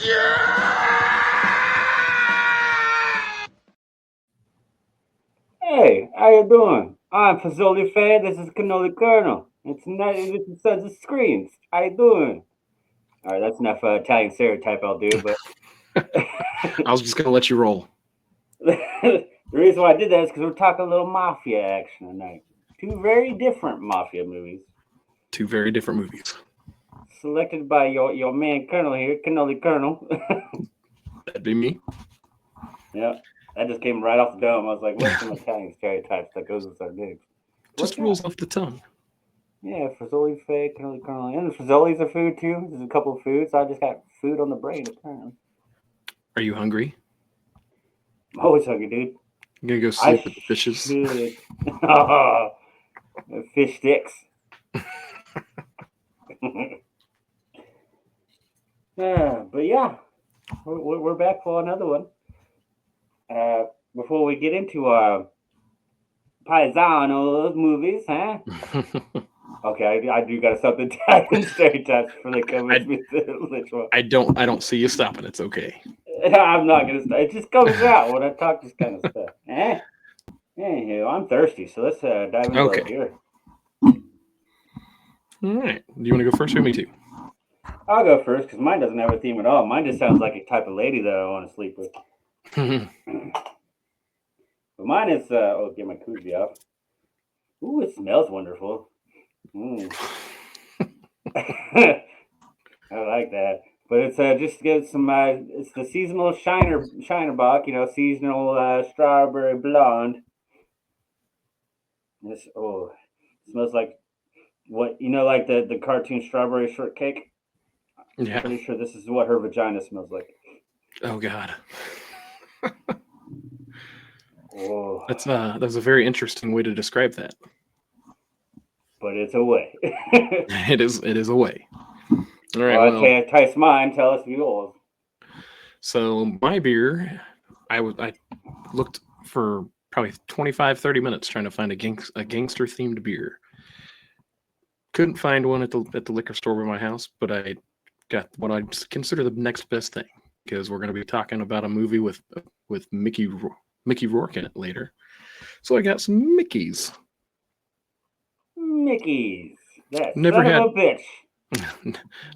Hey, how you doing? I'm Fazoli Fair. This is Cannoli Colonel. It's not. This is Sons of Screams. How you doing? All right, that's enough Italian stereotype. I'll do. But I was just gonna let you roll. the reason why I did that is because we're talking a little mafia action tonight. Two very different mafia movies, Two very different movies. selected by your man Colonel here, Cannoli Colonel. That'd be me. Yeah, that just came right off the dome. I was like, "What's some Italian stereotypes that goes with our names?" Just rolls off the tongue. Yeah, Fazoli Faye, Cannoli Colonel, and Fazoli's a food too. There's a couple of foods. I just got food on the brain apparently. Are you hungry? I'm always hungry, dude. You gonna go I sleep with the fishes? should. Fish sticks. Yeah, but yeah, we're back for another one. Before we get into Paisano's movies, huh? Okay, I do got something Italian stereotypes for the comments with the literal. I don't see you stopping. It's okay. I'm not gonna stop. It just comes out when I talk this kind of stuff. Anywho, I'm thirsty, so let's dive into our beer. All right. Do you want to go first or me too? I'll go first because mine doesn't have a theme at all. Mine just sounds like a type of lady that I want to sleep with. But mine is get my koozie off. Ooh, it smells wonderful. I like that. But it's just get some. It's the seasonal Shiner Bock. Seasonal strawberry blonde. This it smells like what like the cartoon strawberry shortcake. Yeah. I'm pretty sure this is what her vagina smells like. Oh God. Oh. That's a very interesting way to describe that. But it's a way. It is a way. All right. Well, I taste mine. Tell us yours. So my beer, I looked for probably 25-30 minutes trying to find a gangster themed beer. Couldn't find one at the liquor store by my house, but I got what I consider the next best thing because we're going to be talking about a movie with Mickey Rourke in it later. So I got some Mickeys. That Never son had of a bitch.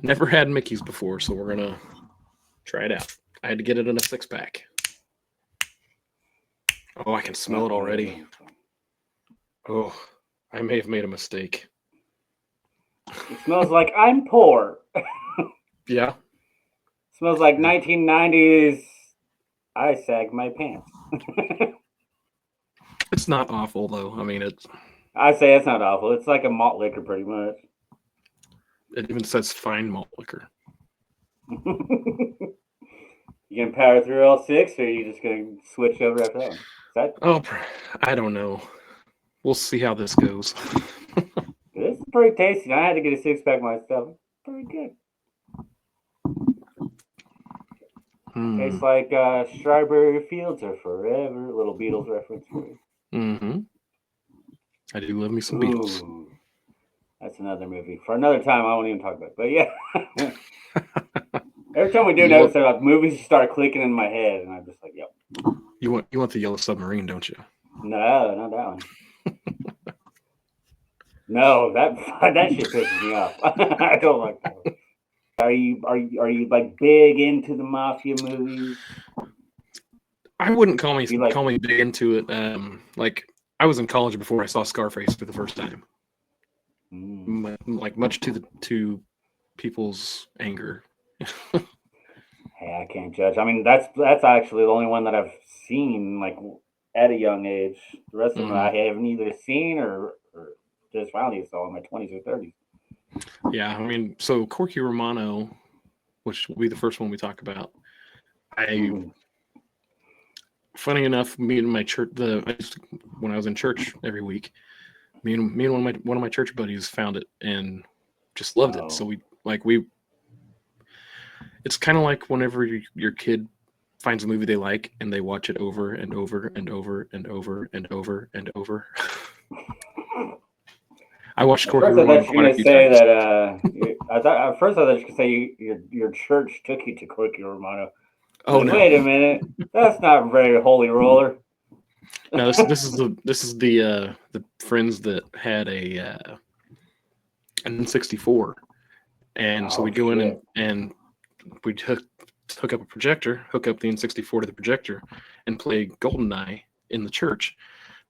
Never had Mickeys before, so we're gonna try it out. I had to get it in a 6-pack. Oh, I can smell it already. Oh, I may have made a mistake. It smells like I'm poor. Yeah. Smells like 1990s. I sag my pants. It's not awful though. I mean, I say it's not awful. It's like a malt liquor, pretty much. It even says fine malt liquor. You gonna power through all 6, or are you just gonna switch over after that one? Oh, I don't know. We'll see how this goes. This is pretty tasty. I had to get a 6-pack myself. Pretty good. Tastes like strawberry fields are forever. Little Beatles reference for you. Mm-hmm. I do love me some Beatles. That's another movie. For another time, I won't even talk about it. But yeah. Every time we do an episode about movies, start clicking in my head, and I'm just like, yep. You want the Yellow Submarine, don't you? No, not that one. No, that shit pisses me off. I don't like that one. Are you like big into the mafia movies? I wouldn't call me big into it. Like I was in college before I saw Scarface for the first time. Like much to people's anger. Hey, I can't judge. I mean, that's actually the only one that I've seen like at a young age. The rest of them I haven't either seen or just finally saw in my 20s or 30s. Yeah, I mean, so Corky Romano, which will be the first one we talk about. Funny enough, me and my church, when I was in church every week, me and one of my church buddies found it and just loved it. So it's kind of like whenever your kid finds a movie they like and they watch it over and over and over and over and over and over. I watched Corky Romano quite a few times. That I thought at first I thought you could say your church took you to Corky Romano. Oh Like, no, wait a minute, that's not very holy roller. no. This is the friends that had an N64, and so Oh we'd go in shit! and we'd hook up a projector, hook up the N64 to the projector, and play GoldenEye in the church.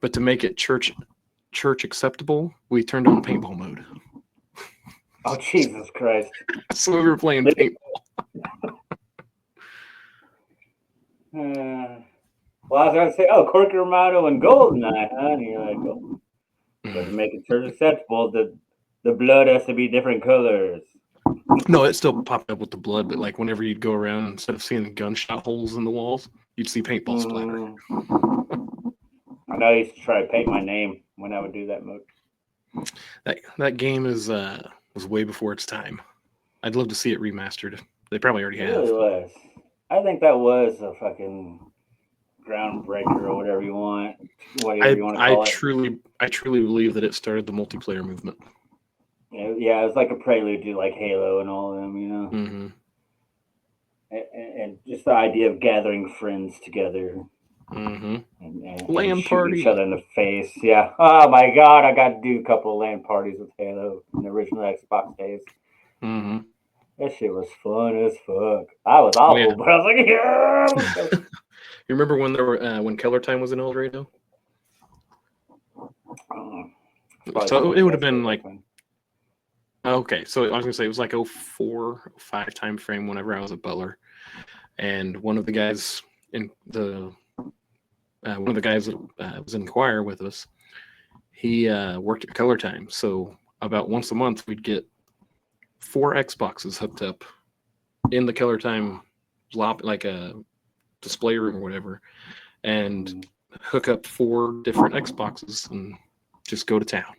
But to make it church acceptable, we turned on paintball mode. Oh Jesus Christ! So we were playing paintball. Well, I was going to say, oh, Corky Romano and Goldeneye, huh? And you're like, oh, but to make it church acceptable, the blood has to be different colors. No, it still popped up with the blood, but like whenever you'd go around, instead of seeing gunshot holes in the walls, you'd see paintball splatter. I know I used to try to paint my name when I would do that mode. That game was way before its time. I'd love to see it remastered. They probably already It have. really was. I think that was a fucking groundbreaker or whatever you want to call it. I truly believe that it started the multiplayer movement. Yeah, it was like a prelude to like Halo and all of them, you know. Mm-hmm. And just the idea of gathering friends together. Mm-hmm. And LAN shoot party. each other in the face. Yeah. Oh my god, I got to do a couple of LAN parties with Halo in the original Xbox days. Mm-hmm. That shit was fun as fuck. I was awful, but I was like, yeah. You remember when there were when Keller Time was in El Dorado? So it would have been like okay. So I was gonna say it was like 04, 05 time frame whenever I was at Butler, and one of the guys that was in choir with us, he worked at Color Time. So about once a month we'd get 4 Xboxes hooked up in the Color Time like a display room or whatever, and hook up 4 different Xboxes and just go to town.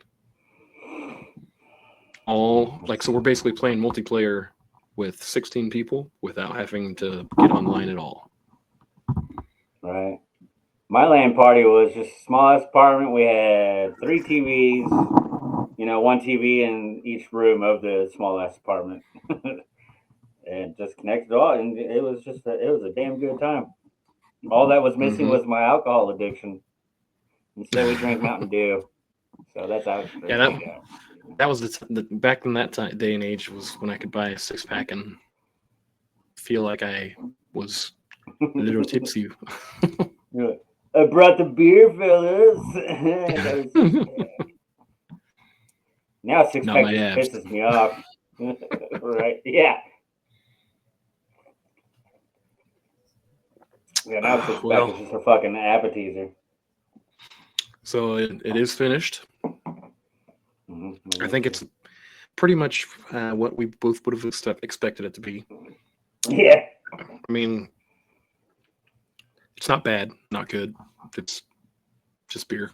So we're basically playing multiplayer with 16 people without having to get online at all. Right. My LAN party was just the smallest apartment. We had 3 TVs, 1 TV in each room of the smallest apartment. And just connected all, and it was a damn good time. All that was missing was my alcohol addiction. Instead, we drank Mountain Dew. So that's how. That was the back in that day and age was when I could buy a 6-pack and feel like I was a little tipsy. I brought the beer, fellas. Now 6-pack just pisses me off. Right? Yeah. Yeah, now 6-pack is just a fucking appetizer. So it is finished. I think it's pretty much what we both would have expected it to be. Yeah. I mean, it's not bad, not good. It's just beer.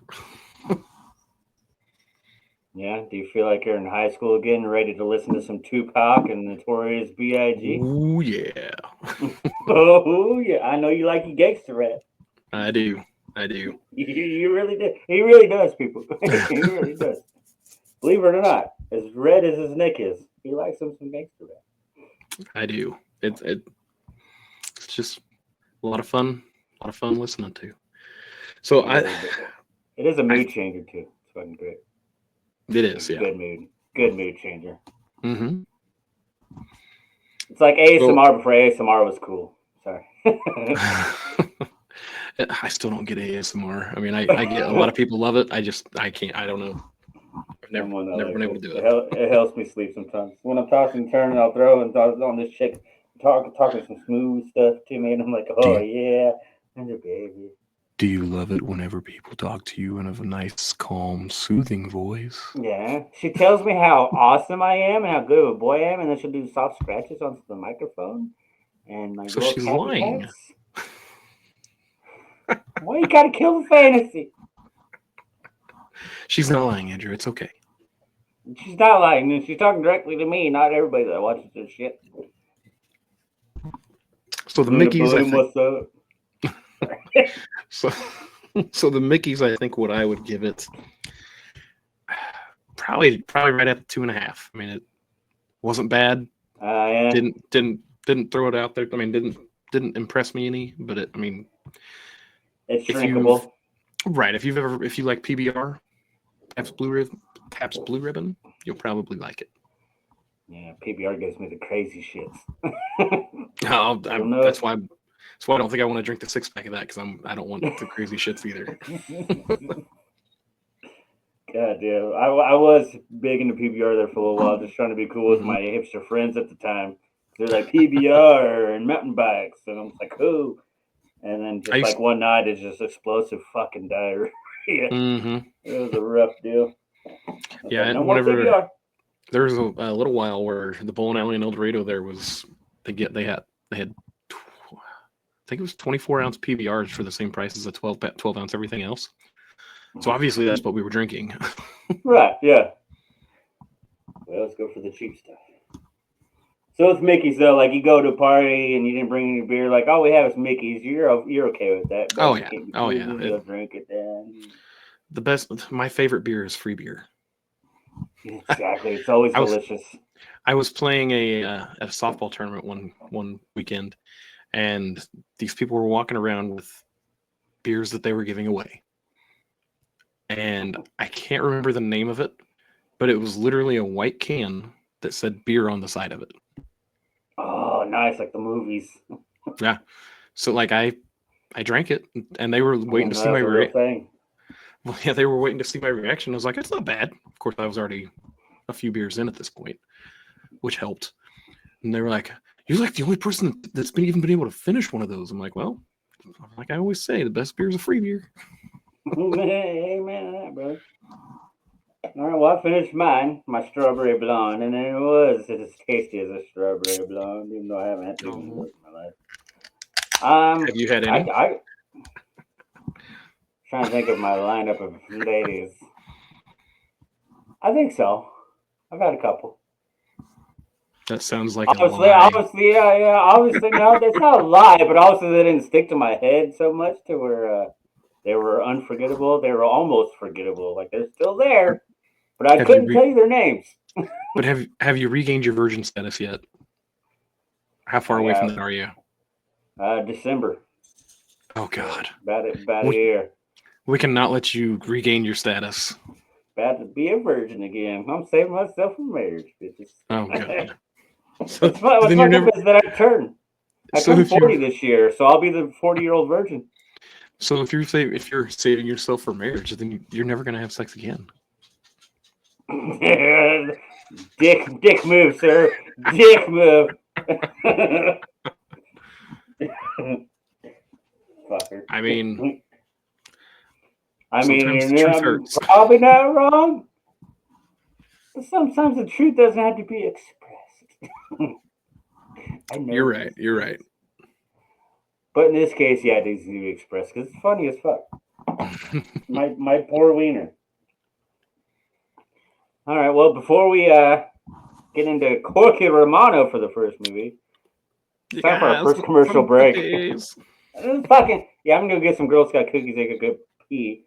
Yeah. Do you feel like you're in high school again, ready to listen to some Tupac and Notorious B.I.G.? Oh yeah. Oh yeah. I know you like your gangster rap. I do. You really do. He really does, people. He really does. Believe it or not, as red as his neck is, he likes some gangster rap. I do. It's just a lot of fun listening to. So it is a mood changer too. It's fucking great. It is, yeah. Good mood changer. Mm-hmm. It's like ASMR before ASMR was cool. Sorry. I still don't get ASMR. I mean, I get a lot of people love it. I can't. I don't know. I've never been able to do it. It helps me sleep sometimes. When I'm tossing and turning, I'll throw and toss on this chick talking some smooth stuff to me, and I'm like, oh yeah, and a baby. Do you love it whenever people talk to you in a nice, calm, soothing voice? Yeah. She tells me how awesome I am and how good of a boy I am, and then she'll do soft scratches onto the microphone. And like, so she's lying. Why you gotta kill the fantasy? She's not lying, Andrew. It's okay. She's not lying. She's talking directly to me, not everybody that watches this shit. So the Mickeys, I think. What's up? So the Mickeys, I think what I would give it, probably right at 2.5. I mean, Wasn't bad. Yeah. Didn't throw it out there. I mean, didn't impress me any. But It's if drinkable. if you like PBR, Pabst Blue Ribbon, you'll probably like it. Yeah, PBR gives me the crazy shits. That's why I don't think I want to drink the 6-pack of that because I don't want the crazy shits either. God damn, I was big into PBR there for a little while, just trying to be cool with my hipster friends at the time. They're like PBR and mountain bikes, and I'm like, oh. And then just one night, it's just explosive fucking diarrhea. It was a rough deal. Yeah, like, no more PBR. There was a little while where the bowling alley in El Dorado there was they had I think it was 24-ounce PBRs for the same price as a 12-ounce everything else. So obviously that's what we were drinking. Right, yeah. Well, let's go for the cheap stuff. So it's Mickey's though, like you go to a party and you didn't bring any beer, like all we have is Mickey's. You're okay with that. Oh yeah. You'll drink it then. My favorite beer is free beer. Exactly. It's always delicious. I was playing at a softball tournament one weekend, and these people were walking around with beers that they were giving away. And I can't remember the name of it, but it was literally a white can that said beer on the side of it. Oh, nice, like the movies. Yeah. So like I drank it, and they were waiting to see my reaction. Well, yeah, they were waiting to see my reaction. I was like, it's not bad. Of course, I was already a few beers in at this point, which helped. And they were like, you're like the only person that's even been able to finish one of those. I'm like, well, like I always say, the best beer is a free beer. Amen, brother. All right, well, I finished mine, my strawberry blonde, and it was as tasty as a strawberry blonde, even though I haven't had to in my life. Have you had any? I trying to think of my lineup of ladies. I think so. I've had a couple. That sounds like obviously, obviously, no, that's not a lie, but also they didn't stick to my head so much to where they were unforgettable. They were almost forgettable. Like they're still there, but I couldn't tell you their names. But have you regained your virgin status yet? How far away from that are you? December. Oh God. About a year. We cannot let you regain your status. About to be a virgin again. I'm saving myself from marriage, bitches. Oh God. So what's fucked up is that I turn 40 this year, so I'll be the 40-year-old virgin. So if you're saving yourself for marriage, then you're never gonna have sex again. Dick move, sir. Dick move. Fucker. I mean, you're probably not wrong. But sometimes the truth doesn't have to be expressed. I know. You're right. But in this case, yeah, it needs to be expressed because it's funny as fuck. my poor wiener. All right, well, before we get into Corky Romano for the first movie, it's time for our first commercial break. I'm gonna go get some Girl Scout cookies, take a good pee,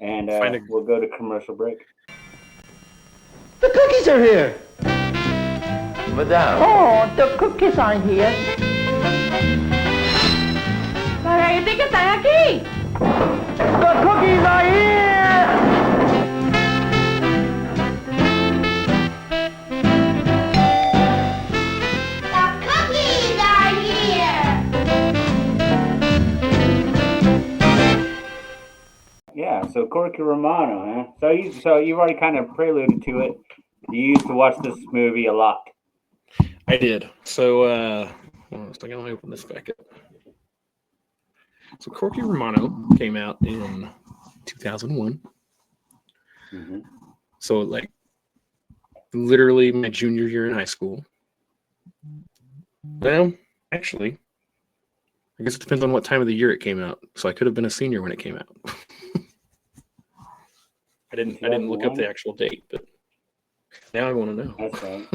and we'll go to commercial break. The cookies are here! Madame. Oh, the cookies aren't here. ¿Para qué que están aquí? The cookies are here! The cookies are here! Yeah, so Corky Romano, huh? So you've already kind of preluded to it. You used to watch this movie a lot. I did. So hold on a second, let me open this back up. So Corky Romano came out in 2001. Mm-hmm. So like literally my junior year in high school. Well, actually, I guess it depends on what time of the year it came out. So I could have been a senior when it came out. I didn't look up the actual date, but now I want to know. That's right.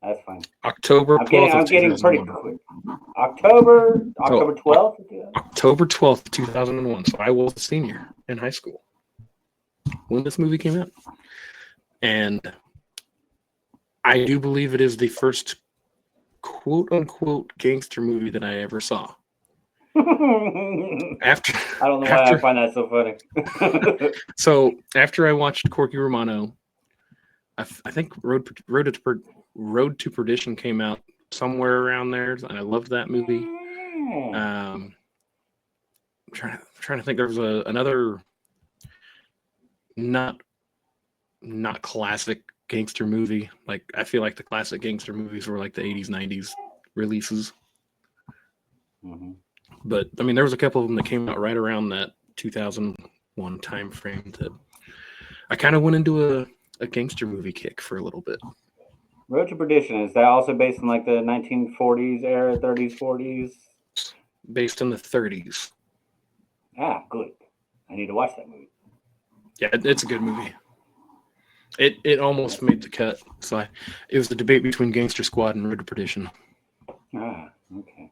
That's fine. October 12th. I'm getting pretty quick. October 12th? October 12th, 2001. So I was a senior in high school when this movie came out. And I do believe it is the first quote unquote gangster movie that I ever saw. After I don't know why I find that so funny. So after I watched Corky Romano, I think Road to Perdition came out somewhere around there, and I loved that movie. I'm trying to think. There was another not classic gangster movie. Like, I feel like the classic gangster movies were like the 80s, 90s releases. Mm-hmm. But I mean, there was a couple of them that came out right around that 2001 time frame that I kind of went into a gangster movie kick for a little bit. Road to Perdition, is that also based in like the 1940s era, 30s, 40s? Based in the 30s. Ah, good. I need to watch that movie. Yeah, it's a good movie. It almost made the cut. So it was the debate between Gangster Squad and Road to Perdition. Ah, okay.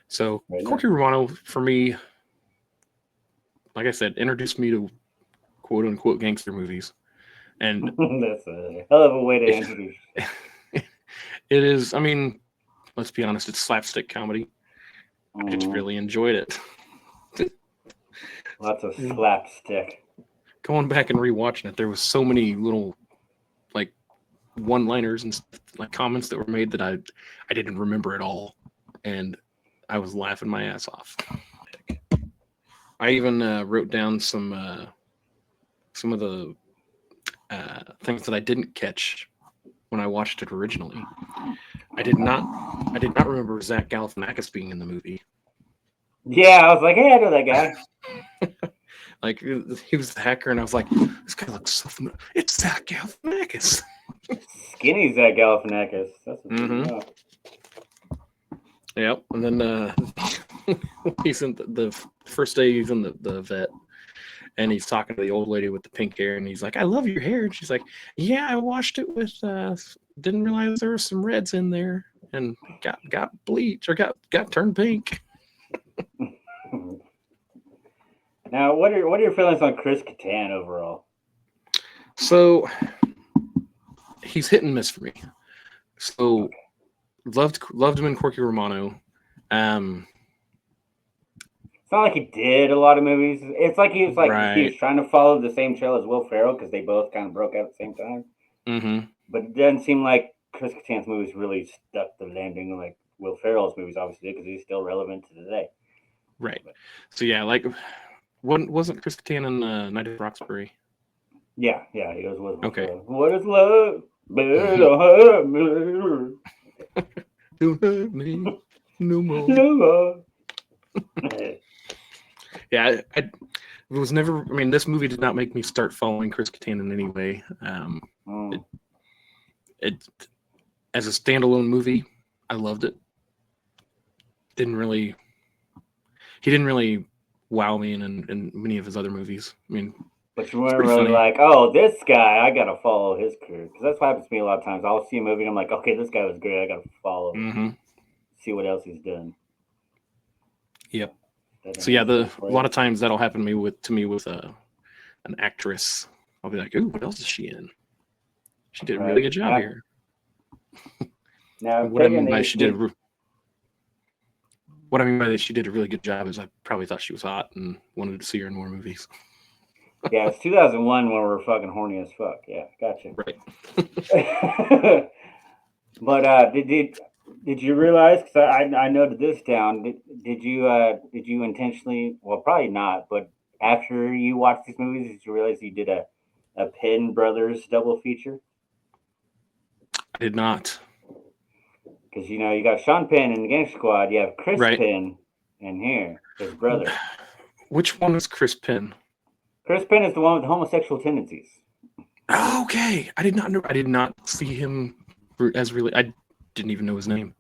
So Corky Romano, for me, like I said, introduced me to quote unquote gangster movies. And that's a hell of a way to introduce. It is, I mean, let's be honest, it's slapstick comedy. I just really enjoyed it. Lots of slapstick. Going back and rewatching it, there was so many little like one-liners and like comments that were made that I didn't remember at all, and I was laughing my ass off. I even wrote down some of the things that I didn't catch when I watched it originally. I did not remember Zach Galifianakis being in the movie. Yeah, I was like, hey, I know that guy. Like, he was the hacker, and I was like, this guy looks so familiar. It's Zach Galifianakis. Skinny Zach Galifianakis. That's what mm-hmm. Yep. And then he's in the first day he's in the vet, and he's talking to the old lady with the pink hair, and he's like, I love your hair. And she's like, yeah, I washed it with didn't realize there were some reds in there and got bleach or got turned pink. Now, what are your feelings on Chris Kattan overall? So he's hit and miss for me. So okay. loved him in Corky Romano. It's not like he did a lot of movies. It's like he was he was trying to follow the same trail as Will Ferrell because they both kind of broke out at the same time. Mm-hmm. But it doesn't seem like Chris Kattan's movies really stuck the landing like Will Ferrell's movies obviously did because he's still relevant to today. Right. So yeah, like wasn't Chris Kattan in Night at Roxbury? Yeah, he was with Will okay. Ferrell. What is love? Don't hurt me no more. No more. Yeah, it was never. I mean, this movie did not make me start following Chris Kattan in any way. It as a standalone movie, I loved it. He didn't really wow me in many of his other movies. I mean, but you weren't really like, oh, this guy, I gotta follow his career because that's what happens to me a lot of times. I'll see a movie and I'm like, okay, this guy was great. I gotta follow, see what else he's done. Yep. So yeah, a lot of times that'll happen to me with an actress. I'll be like, ooh, what else is she in? She did a really good job here. Now, what I mean by she did a really good job is I probably thought she was hot and wanted to see her in more movies. Yeah, it's 2001 when we're fucking horny as fuck. Yeah, gotcha. Right. But did you realize? Because I noted this down. Did you intentionally? Well, probably not. But after you watched these movies, did you realize you did a Penn Brothers double feature? I did not. Because you got Sean Penn in the Gangster Squad. You have Chris Penn in here, his brother. Which one is Chris Penn? Chris Penn is the one with the homosexual tendencies. Oh, okay. I did not know. I did not see him as really. I didn't even know his name.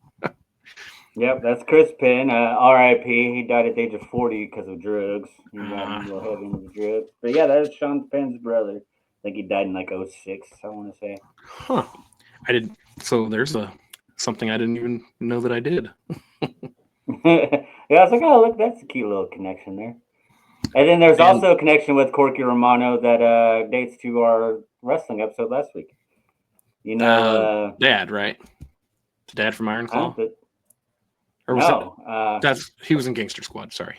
Yep, that's Chris Penn. R.I.P. He died at the age of 40 because of drugs. He got a little heavy into the drugs. But yeah, that is Sean Penn's brother. I think he died in like 06, I want to say. Huh. I did. So there's something I didn't even know that I did. Yeah, I was like, oh, look, that's a cute little connection there. And then there's also a connection with Corky Romano that dates to our wrestling episode last week. You know, Dad, right? The dad from Iron Claw? Or was no. he was in Gangster Squad, sorry.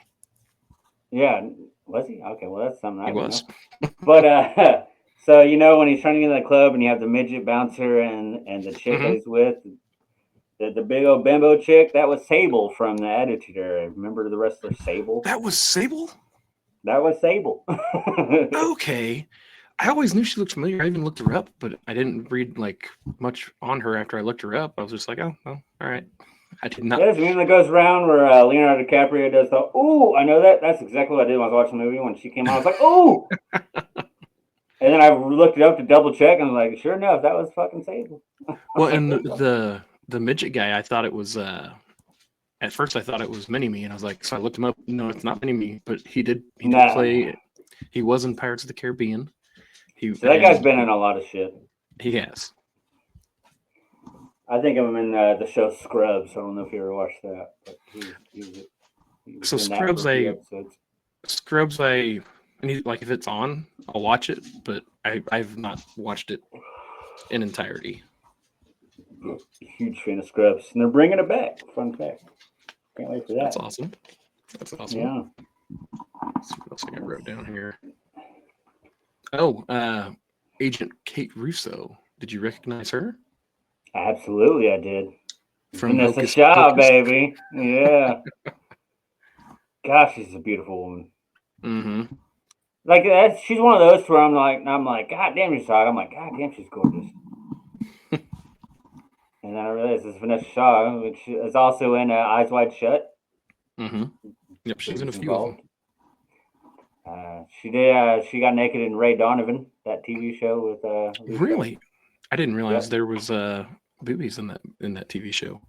Yeah, was he? Okay, well that's something I He didn't was. know. But so you know when he's trying to get in the club and you have the midget bouncer and the chick that he's with, the big old bimbo chick, that was Sable from the Attitude Era. Remember the wrestler Sable? That was Sable? That was Sable. Okay. I always knew she looked familiar. I even looked her up, but I didn't read like much on her after I looked her up. I was just like, oh, well, all right. I did not. Yeah, there's a meme that goes around where Leonardo DiCaprio does the "ooh." I know that. That's exactly what I did when I was watching the movie. When she came on, I was like, "ooh," and then I looked it up to double check, and I'm like, sure enough, that was fucking Sable. Well, and the midget guy, I thought it was. At first, I thought it was Mini-Me, and I was like, so I looked him up. No, it's not Mini-Me, but he did play. He was in Pirates of the Caribbean. So that guy's been in a lot of shit. He has. I think of him in the show Scrubs. I don't know if you ever watched that. But he was So in that for a few episodes. Scrubs, and like if it's on, I'll watch it, but I've not watched it in entirety. Huge fan of Scrubs, and they're bringing it back. Fun fact. Can't wait for that. That's awesome. Yeah. Let's see what else I got wrote down here. Oh, Agent Kate Russo. Did you recognize her? Absolutely, I did. From Vanessa Hocus Shaw, Pocus? baby. Yeah. Gosh, she's a beautiful woman. Mm-hmm. Like she's one of those where I'm like, God damn, she's hot. I'm like, God damn, she's gorgeous. And then I realized it's Vanessa Shaw, which is also in Eyes Wide Shut. Mm-hmm. Yep, she's in a few of them. She got naked in Ray Donovan, that TV show with. Really? I didn't realize there was boobies in that TV show.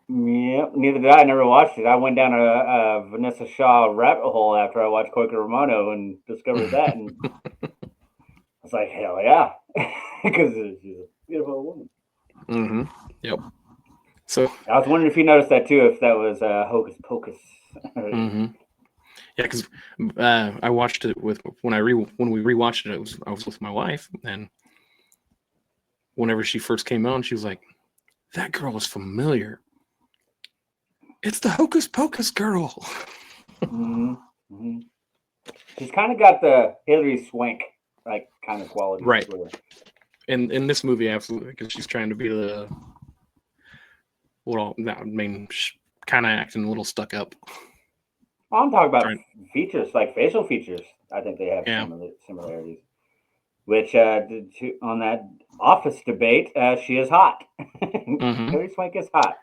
Yep, neither did I. I never watched it. I went down a Vanessa Shaw rabbit hole after I watched Corky Romano and discovered that, and I was like, hell yeah, because she's a beautiful woman. Mm-hmm. Yep. So I was wondering if you noticed that too, if that was Hocus Pocus. Mm-hmm. Yeah, because I watched it when we rewatched it. I was with my wife, and whenever she first came on, she was like, "That girl is familiar. It's the Hocus Pocus girl." Mm-hmm. Mm-hmm. She's kind of got the Hilary Swank like kind of quality, right? In this movie, absolutely, because she's trying to be the kind of acting a little stuck up. I'm talking about features, like facial features. I think they have similarities. Which, on that Office debate, she is hot. Mm-hmm. Hilary Swank is hot.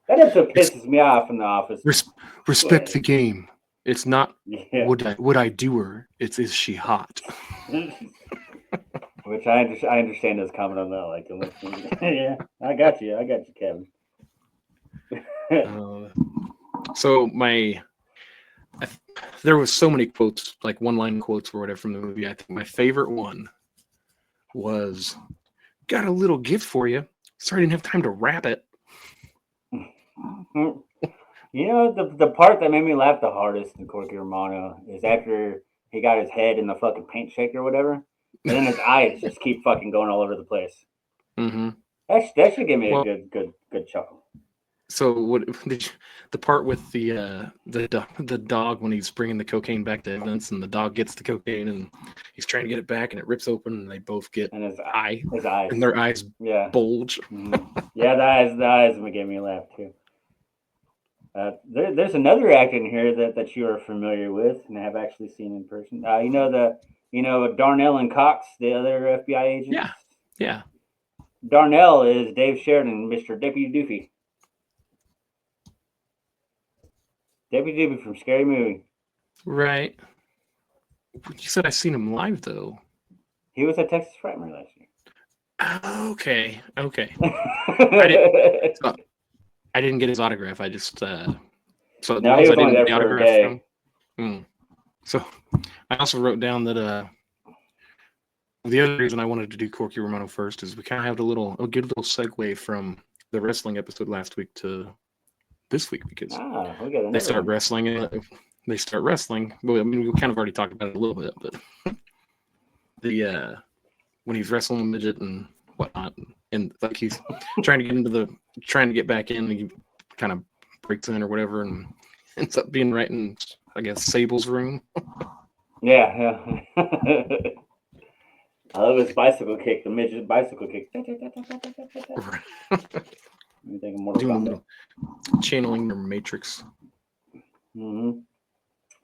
That episode pisses me off in The Office. Respect the game. It's not would I do her. It's is she hot? Which I understand is comment on that. Like, yeah, I got you, Kevin. So there was so many quotes, like one-line quotes or whatever from the movie. I think my favorite one was, "Got a little gift for you. Sorry I didn't have time to wrap it." You know, the part that made me laugh the hardest in Corky Romano is after he got his head in the fucking paint shaker or whatever, and then his eyes just keep fucking going all over the place. Mm-hmm. That should give me a good chuckle. So what did the part with the dog when he's bringing the cocaine back to evidence, and the dog gets the cocaine and he's trying to get it back, and it rips open, and they both get and his eyes, and their eyes bulge. Mm-hmm. Yeah, the eyes gave me a laugh too. There's another actor in here that you are familiar with and have actually seen in person. You know Darnell and Cox, the other FBI agents. Yeah. Darnell is Dave Sheridan, Mr. Deputy Doofy. Deputy Doofy from Scary Movie. Right. You said I seen him live though. He was at Texas Frightmare last year. Okay. I didn't get his autograph. I just so no, he was only there for a day. So I also wrote down that the other reason I wanted to do Corky Romano first is we kind of have a good little segue from the wrestling episode last week to this week, because they start wrestling. Well, I mean, we kind of already talked about it a little bit, but when he's wrestling a midget and whatnot, and like he's trying to get back in, and he kind of breaks in or whatever, and ends up being right in, I guess, Sable's room. Yeah. I love his bicycle kick, the midget bicycle kick. You think of Mortal Kombat. Channeling their Matrix. Mm-hmm.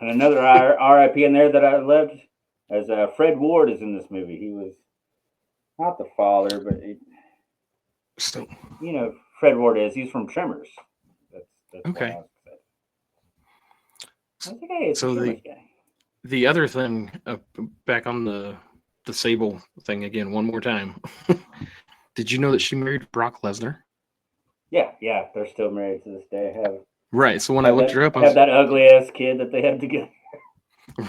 And another R.I.P. in there that I loved, as Fred Ward is in this movie. He was not the father, but So, Fred Ward is. He's from Tremors. That's okay. What I was like, hey, it's So a Tremors guy. The other thing, back on the Sable thing again, one more time. Did you know that she married Brock Lesnar? Yeah, they're still married to this day. Right. So when I looked her up, I have that ugly ass kid that they have together.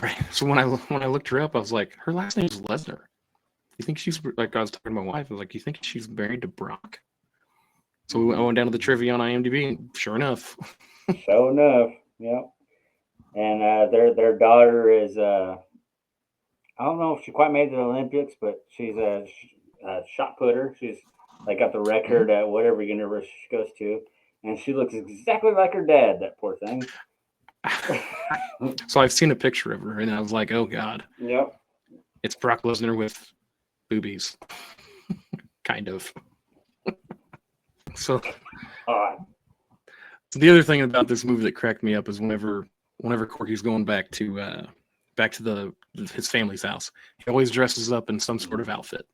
Right. So when I looked her up, I was like, her last name is Lesnar. You think she's like, I was talking to my wife. I was like, you think she's married to Brock? So I went down to the trivia on IMDb, and sure enough. Yep. And their daughter is I don't know if she quite made the Olympics, but she's a shot putter. She's like got the record at whatever university she goes to, and she looks exactly like her dad. That poor thing. So I've seen a picture of her, and I was like, oh god. Yep. It's Brock Lesnar with boobies, kind of. So the other thing about this movie that cracked me up is whenever Corky's going back to his family's house, he always dresses up in some sort of outfit,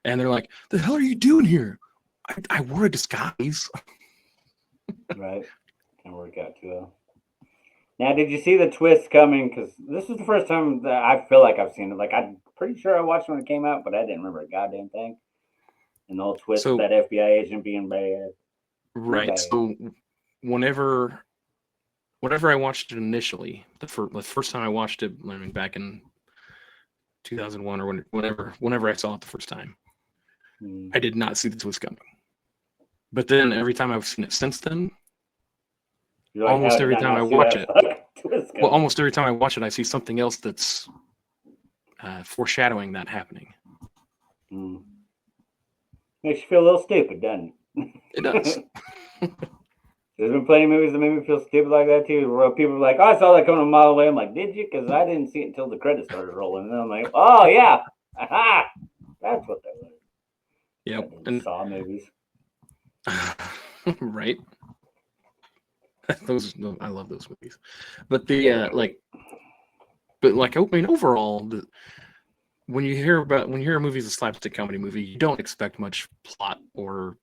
and they're like, "The hell are you doing here?" I wore a disguise. Right, can work out too well. Now, did you see the twist coming? Because this is the first time that I feel like I've seen it. Like, I'm pretty sure I watched it when it came out, but I didn't remember a goddamn thing. And the whole twist of that FBI agent being bad. Right. So whenever I watched it initially, the first time I watched it, I mean, back in 2001 or whenever I saw it the first time, I did not see the twist coming. But then every time I've seen it since then, like, almost every time I watch it, I see something else that's foreshadowing that happening. Makes you feel a little stupid, doesn't it? It does. There's been plenty of movies that made me feel stupid like that too, where people are like, "Oh, I saw that coming a mile away." I'm like, "Did you?" Because I didn't see it until the credits started rolling, and then I'm like, "Oh yeah, aha, that's what that was." Yep. And Saw movies. Right. I love those movies, but overall, when you hear a movie as a slapstick comedy movie, you don't expect much plot or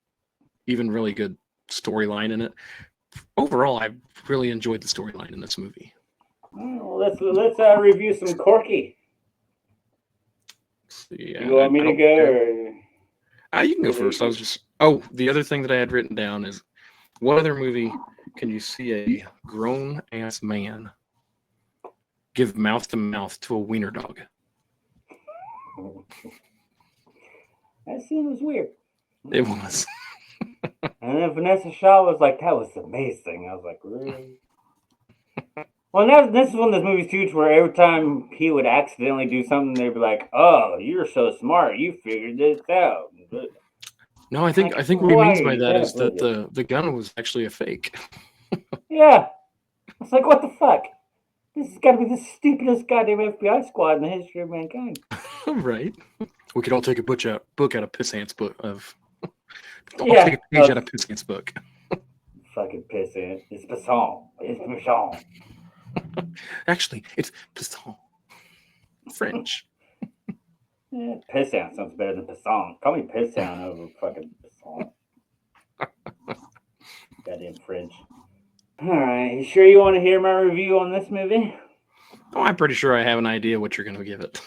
even really good storyline in it. Overall, I really enjoyed the storyline in this movie. Well, let's review some Corky. Yeah, you want me to go? Or... you can go first. The other thing that I had written down is, what other movie can you see a grown-ass man give mouth-to-mouth to a wiener dog? That scene was weird. It was. And then Vanessa Shaw was like, "That was amazing." I was like, "Really?" Well, this is one of those movies too, where every time he would accidentally do something, they'd be like, "Oh, you're so smart, you figured this out." No, I think what he means by that is that the gun was actually a fake. Yeah, it's like, what the fuck? This has got to be the stupidest goddamn FBI squad in the history of mankind. Right. We could all take a book out of Pissant's book of. Take a page out of Pissant's book. Fucking Pissant. It's Pissant. It's Pissant. Actually, it's Pissant. French. Yeah, Pissant sounds better than Pissant. Call me Pissant over fucking Pissant. Goddamn French. Alright, you sure you want to hear my review on this movie? Oh, I'm pretty sure I have an idea what you're going to give it.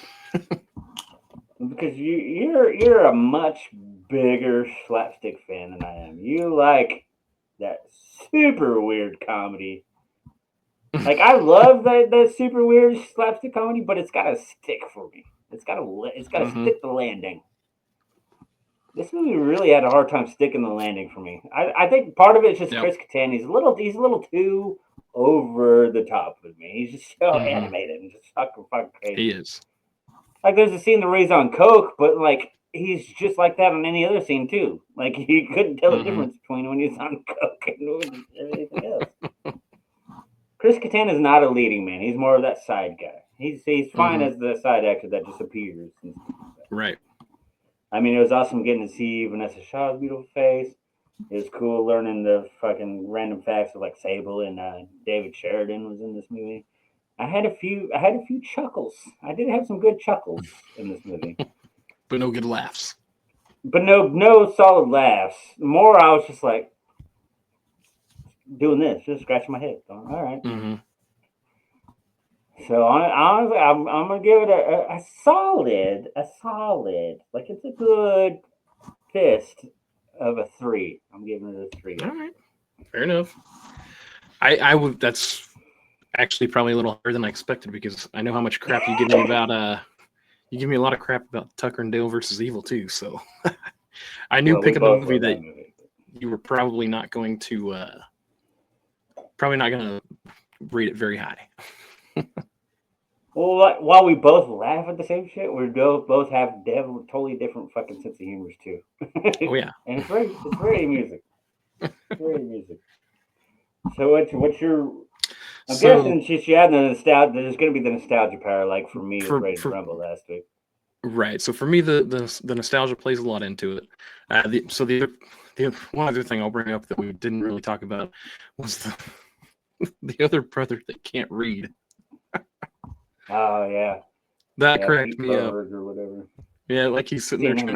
Because you're a much bigger slapstick fan than I am. You like that super weird comedy. Like, I love that super weird slapstick comedy, but it's got to stick for me. It's got to stick the landing. This movie really had a hard time sticking the landing for me. I think part of it is just Chris Kattan. He's a little too over the top with me. He's just so animated and just fucking crazy. He is. Like, there's a scene that raised on coke, but like he's just like that on any other scene too. Like he couldn't tell the difference between when he's on coke and everything else. Chris Kattan is not a leading man. He's more of that side guy. He's fine as the side actor that just appears. And stuff like that. Right. I mean, it was awesome getting to see Vanessa Shaw's beautiful face. It was cool learning the fucking random facts of like Sable and David Sheridan was in this movie. I had a few chuckles. I did have some good chuckles in this movie. But no good laughs. But no solid laughs. More, I was just like doing this, just scratching my head. Going, all right. Mm-hmm. So honestly, I'm gonna give it a solid. Like it's a good fist of a 3. I'm giving it a 3. All right, fair enough. I would. That's actually probably a little higher than I expected because I know how much crap you give me about. You give me a lot of crap about Tucker and Dale versus Evil too. So I knew picking the movie that you were probably not going to rate it very high. Well, while we both laugh at the same shit, we both have totally different fucking sense of humors too. Oh yeah, and it's very amusing. Very amusing. So what's your? I'm guessing she had the nostalgia. There's going to be the nostalgia power, like for me with Ready to Rumble last week. Right. So for me, the nostalgia plays a lot into it. The one other thing I'll bring up that we didn't really talk about was the other brother that can't read. Oh yeah, that cracked me up. Or whatever. Yeah, like he's sitting there trying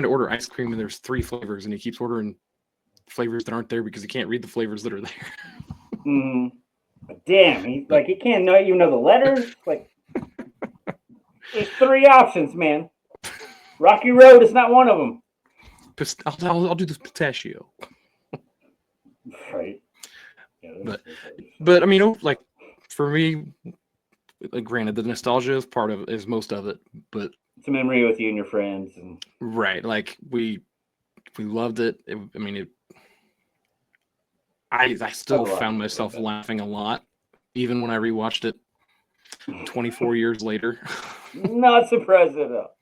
to order ice cream, and there's 3 flavors, and he keeps ordering flavors that aren't there because he can't read the flavors that are there. Mm. But damn, he can't even know the letters. Like, there's 3 options, man. Rocky Road is not one of them. I'll do this pistachio. Right. Yeah, but I mean, like for me. Like, granted, the nostalgia is most of it, but it's a memory with you and your friends, and right, like we loved it. I still found myself laughing a lot, even when I rewatched it 24 years later. Not surprised at all.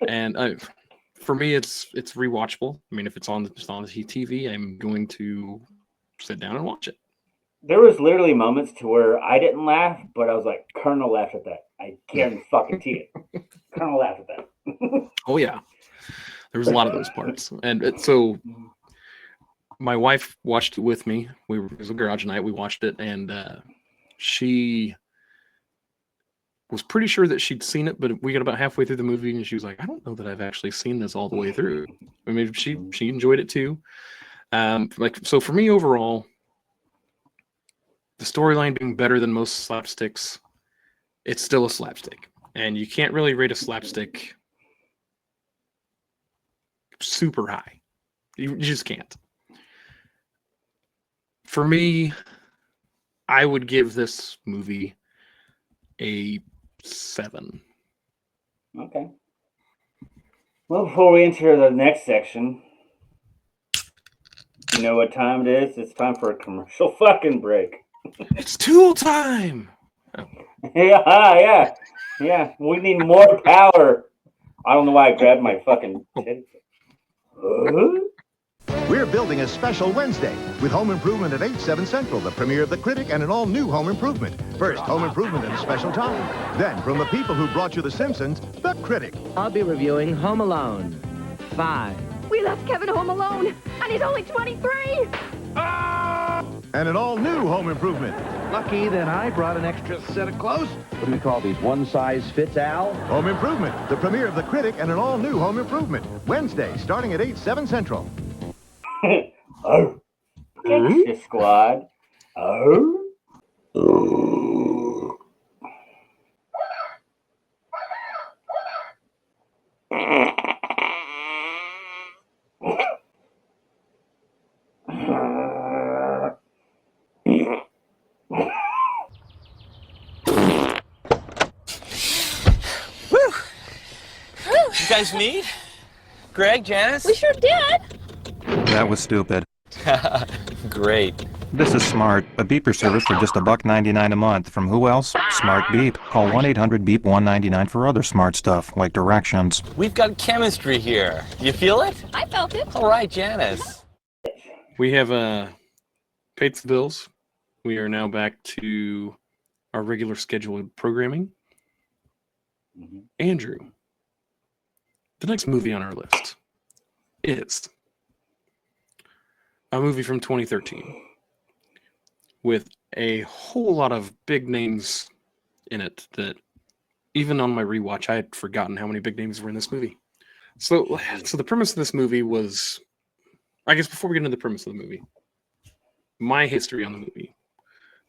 And for me, it's rewatchable. I mean, if it's on the TV, I'm going to sit down and watch it. There was literally moments to where I didn't laugh, but I was like, Colonel laughed at that. I guarantee fucking it. Colonel laughed at that. Oh, yeah. There was a lot of those parts. And so my wife watched it with me. It was a garage night. We watched it, and she was pretty sure that she'd seen it, but we got about halfway through the movie, and she was like, I don't know that I've actually seen this all the way through. I mean, she enjoyed it too. So for me overall, the storyline being better than most slapsticks, it's still a slapstick. And you can't really rate a slapstick super high. You just can't. For me, I would give this movie a 7. Okay. Well, before we enter the next section, you know what time it is? It's time for a commercial fucking break. It's tool time. Yeah. We need more power. I don't know why I grabbed my fucking tits. We're building a special Wednesday with Home Improvement at 8/7 Central, the premiere of The Critic and an all-new Home Improvement. First, Home Improvement at a special time. Then, from the people who brought you The Simpsons, The Critic. I'll be reviewing Home Alone 5. We left Kevin home alone, and he's only 23! And an all-new Home Improvement. Lucky that I brought an extra set of clothes. What do we call these? One size fits all? Home Improvement, the premiere of The Critic and an all-new Home Improvement. Wednesday, starting at 8/7 Central. Oh, Gangster Squad. Oh. You guys meet? Greg, Janice? We sure did! That was stupid. Great. This is Smart, a beeper service for just $1.99 a month. From who else? Smart Beep. Call 1-800-BEEP-199 for other smart stuff, like directions. We've got chemistry here. You feel it? I felt it. All right, Janice. We have paid the bills. We are now back to our regular scheduled programming. Mhm. Andrew, the next movie on our list is a movie from 2013 with a whole lot of big names in it that even on my rewatch, I had forgotten how many big names were in this movie. So the premise of this movie was, I guess before we get into the premise of the movie, my history on the movie.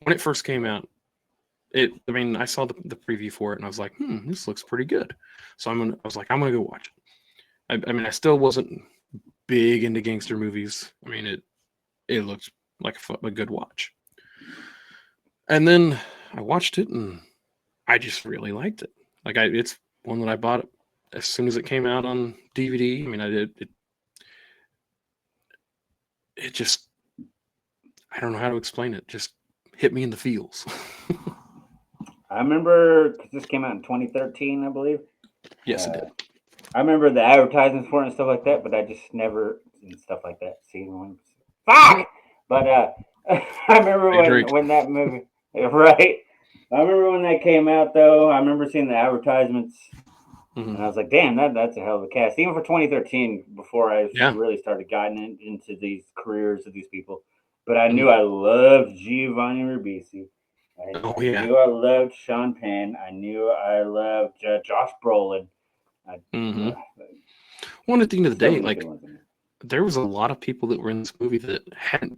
When it first came out, I saw the preview for it and I was like, this looks pretty good. So I was like, I'm gonna go watch it. I still wasn't big into gangster movies. It looked like a good watch. And then I watched it and I just really liked it. It's one that I bought as soon as it came out on DVD. It just, I don't know how to explain it. Just hit me in the feels. I remember, because this came out in 2013, I believe. Yes, it did. I remember the advertisements for it and stuff like that, but I just never seen stuff like that. Seen one. Fuck! But I remember when that movie, right? I remember when that came out, though. I remember seeing the advertisements, and I was like, damn, that's a hell of a cast. Even for 2013, before I really started getting into these careers of these people. But I knew I loved Giovanni Ribisi. I knew I loved Sean Penn. I knew I loved Josh Brolin. Well, at the end of the day, there was a lot of people that were in this movie that hadn't,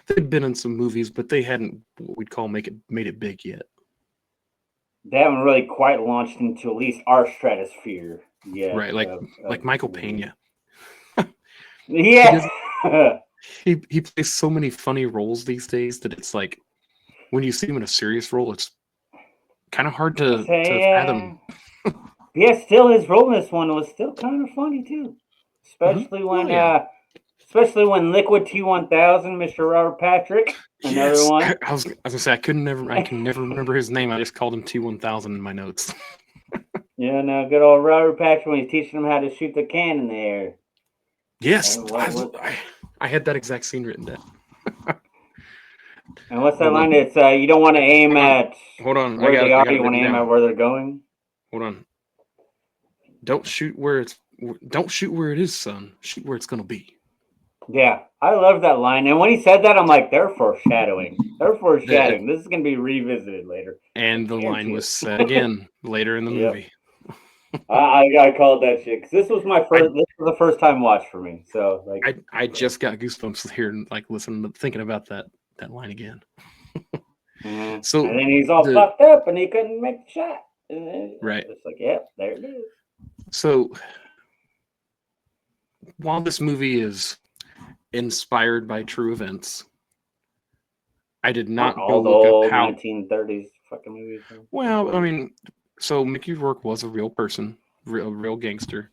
they'd been in some movies, but they hadn't what we'd call made it big yet. They haven't really quite launched into at least our stratosphere yet. Right, like Michael Pena. Yeah. He plays so many funny roles these days that it's like when you see him in a serious role, it's kind of hard to fathom. Yeah, still his role in this one was still kind of funny too, especially when Liquid T1000, Mr. Robert Patrick, another one. I was gonna say I can never remember his name. I just called him T1000 in my notes. Yeah, no, good old Robert Patrick when he's teaching him how to shoot the can in the air. Yes, I had that exact scene written down. And what's that line? It's you don't want to aim at. Hold on, where they are. You want to aim at where they're going. Hold on. Don't shoot where it is, son. Shoot where it's gonna be. Yeah, I love that line. And when he said that, I'm like, they're foreshadowing. This is gonna be revisited later. And the line was said again later in the movie. I called that shit because this was the first time watch for me. So I just got goosebumps here and thinking about that line again. So and then he's all fucked up and he couldn't make the shot. Right. It's like, yeah, there it is. So while this movie is inspired by true events, I did not go look up how 1930s fucking movies. Well, so Mickey Rourke was a real person, real gangster.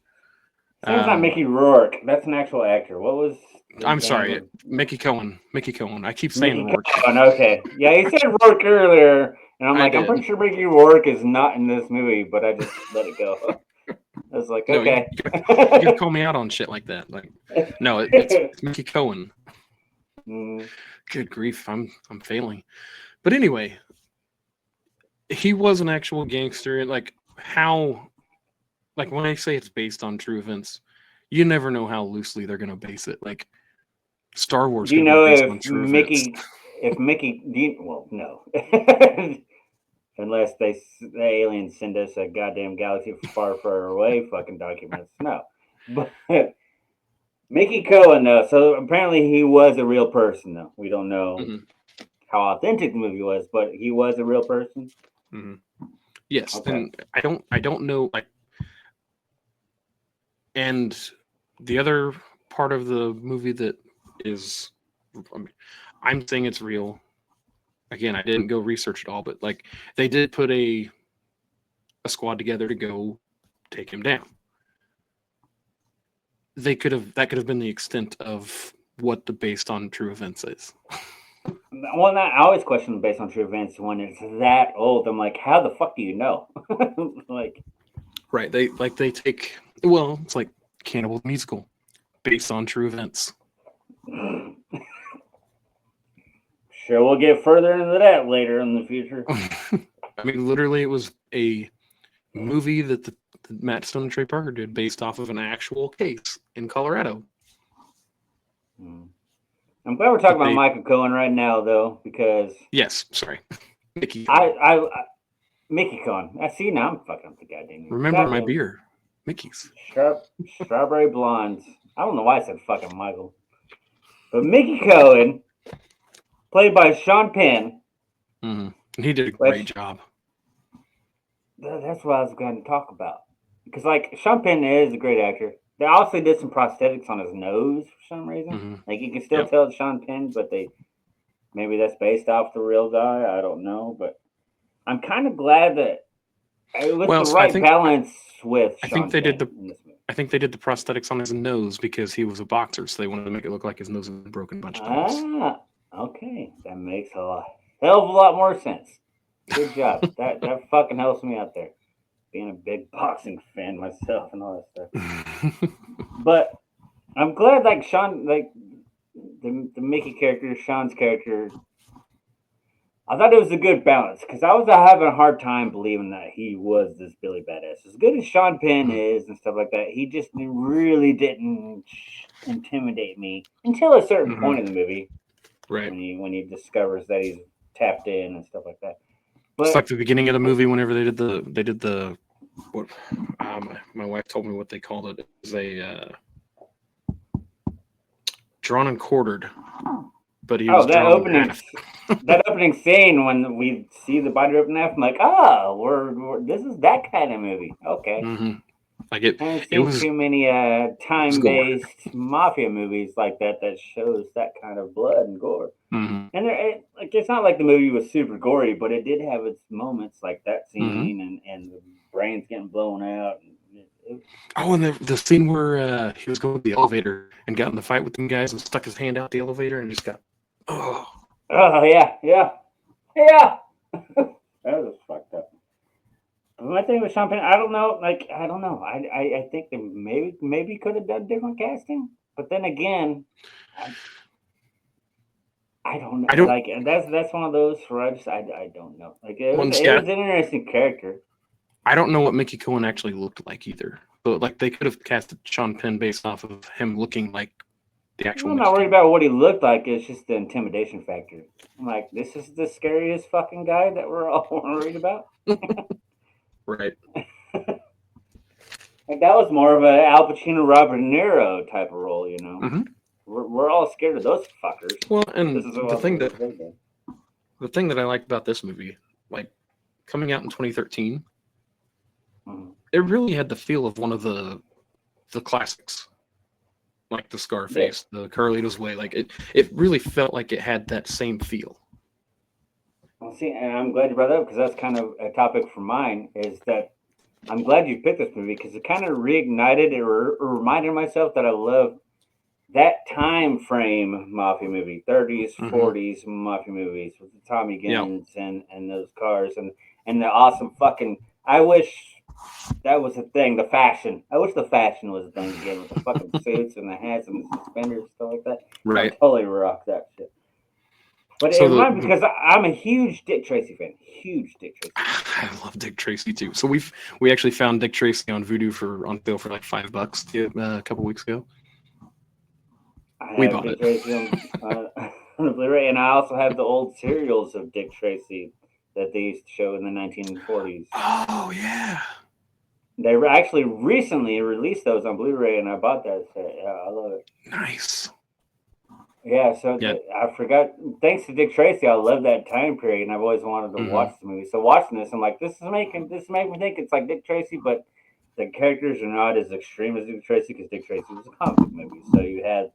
It's not Mickey Rourke. That's an actual actor. What was? I'm sorry, Mickey Cohen. I keep saying Rourke. Okay. Yeah, he said Rourke earlier, and I'm pretty sure Mickey Rourke is not in this movie, but I just let it go. I was like, okay. No, you can call me out on shit like that. No, it's Mickey Cohen. Good grief, I'm failing. But anyway, he was an actual gangster, and when I say it's based on true events, you never know how loosely they're gonna base it. Like Star Wars. Do you know if Mickey? Well, no. Unless the aliens send us a goddamn galaxy far, far away fucking documents. No. But Mickey Cohen, though, so apparently he was a real person, though. We don't know how authentic the movie was, but he was a real person. Yes, okay. And I don't know, and the other part of the movie that is, I'm saying it's real. Again, I didn't go research it all, but they did put a squad together to go take him down. That could have been the extent of what the based on true events is. well, not, I always question based on true events when it's that old. I'm like, how the fuck do you know? Like, Right. They take, well, it's like Cannibal the Musical, based on true events. sure, we'll get further into that later in the future. I mean, literally, it was a movie that Matt Stone and Trey Parker did based off of an actual case in Colorado. I'm glad we're talking about Michael Cohen right now, though, because yes, sorry, Mickey. Mickey Cohen. I see now. I'm fucking up the goddamn. Remember my beer, Mickey's. Strawberry Blondes. I don't know why I said fucking Michael, but Mickey Cohen, played by Sean Penn. Mm-hmm. And he did a great job. That's what I was going to talk about. Because, like, Sean Penn is a great actor. They also did some prosthetics on his nose for some reason. Mm-hmm. Like, you can still tell it's Sean Penn, but maybe that's based off the real guy. I don't know. But I'm kind of glad that it was the right balance with Sean Penn in this movie. I think they did the prosthetics on his nose because he was a boxer, so they wanted to make it look like his nose had been broken a bunch of times. Okay. That makes a hell of a lot more sense. Good job. that fucking helps me out there. Being a big boxing fan myself and all that stuff. But I'm glad, like, Sean, like, the Mickey character, Sean's character, I thought it was a good balance because I was having a hard time believing that he was this Billy Badass. As good as Sean Penn is and stuff like that, he just really didn't intimidate me until a certain point in the movie. Right. When he discovers that he's tapped in and stuff like that. But, it's like the beginning of the movie whenever they did the what my wife told me what they called it. It was a drawn and quartered. But he was that opening scene when we see the body ripped in half, I'm like, we're this is that kind of movie. Okay. Mm-hmm. Like it was too many time-based mafia movies like that shows that kind of blood and gore. Mm-hmm. And it's not like the movie was super gory, but it did have its moments like that scene and the brains getting blown out. And the scene where he was going to the elevator and got in the fight with them guys and stuck his hand out the elevator and just got yeah. That was fucked up. My thing with Sean Penn, I don't know. I think they maybe could have done different casting, but then again, I don't know. Like that's one of those where I don't know. Like it was an interesting character. I don't know what Mickey Cohen actually looked like either, but like they could have casted Sean Penn based off of him looking like the actual. I'm not worried about what he looked like. It's just the intimidation factor. I'm like, this is the scariest fucking guy that we're all worried about. Right. Like that was more of an Al Pacino, Robert De Niro type of role, you know. Mm-hmm. We're all scared of those fuckers. Well, and the thing that I like about this movie, like coming out in 2013, it really had the feel of one of the classics, like the Scarface, the Carlito's Way. Like it really felt like it had that same feel. Well, see, and I'm glad you brought that up because that's kind of a topic for mine. Is that I'm glad you picked this movie because it kind of reignited or reminded myself that I love that time frame mafia movie, 30s, 40s mafia movies with the Tommy Guns and those cars and the awesome fucking. I wish that was a thing. The fashion. I wish the fashion was a thing again with the fucking suits and the hats and the suspenders and stuff like that. Right. I totally rock that shit. But it reminds me because I'm a huge Dick Tracy fan. Huge Dick Tracy fan. I love Dick Tracy too. So we actually found Dick Tracy on Vudu on sale for like $5 a couple weeks ago. We bought Dick it. Tracy on the Blu-ray, and I also have the old serials of Dick Tracy that they used to show in the 1940s. Oh yeah. They actually recently released those on Blu-ray, and I bought that set. Yeah, I love it. Nice. Yeah, I forgot. Thanks to Dick Tracy, I love that time period, and I've always wanted to watch the movie. So watching this, I'm like, this make me think it's like Dick Tracy, but the characters are not as extreme as Dick Tracy because Dick Tracy was a comic book movie. So you had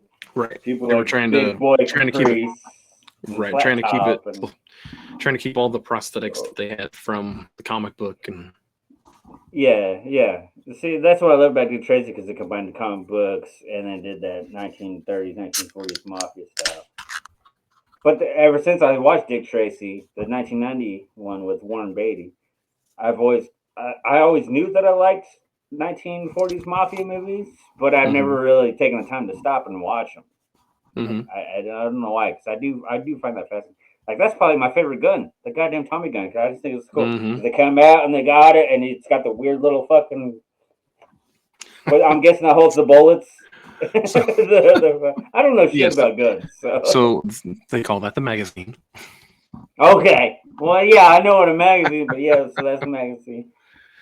people they like were trying to keep it trying to keep all the prosthetics that they had from the comic book and. Yeah. See, that's what I love about Dick Tracy because they combined the comic books and then did that 1930s, 1940s mafia style. But ever since I watched Dick Tracy, the 1990 one with Warren Beatty, I always knew that I liked 1940s mafia movies, but I've never really taken the time to stop and watch them. I don't know why, because I do find that fascinating. Like that's probably my favorite gun, the goddamn Tommy gun. I just think it's cool. They come out and they got it, and it's got the weird little fucking. But I'm guessing that holds the bullets. I don't know shit about guns. So they call that the magazine. Okay. Well, yeah, I know what a magazine, but yeah, so that's a magazine.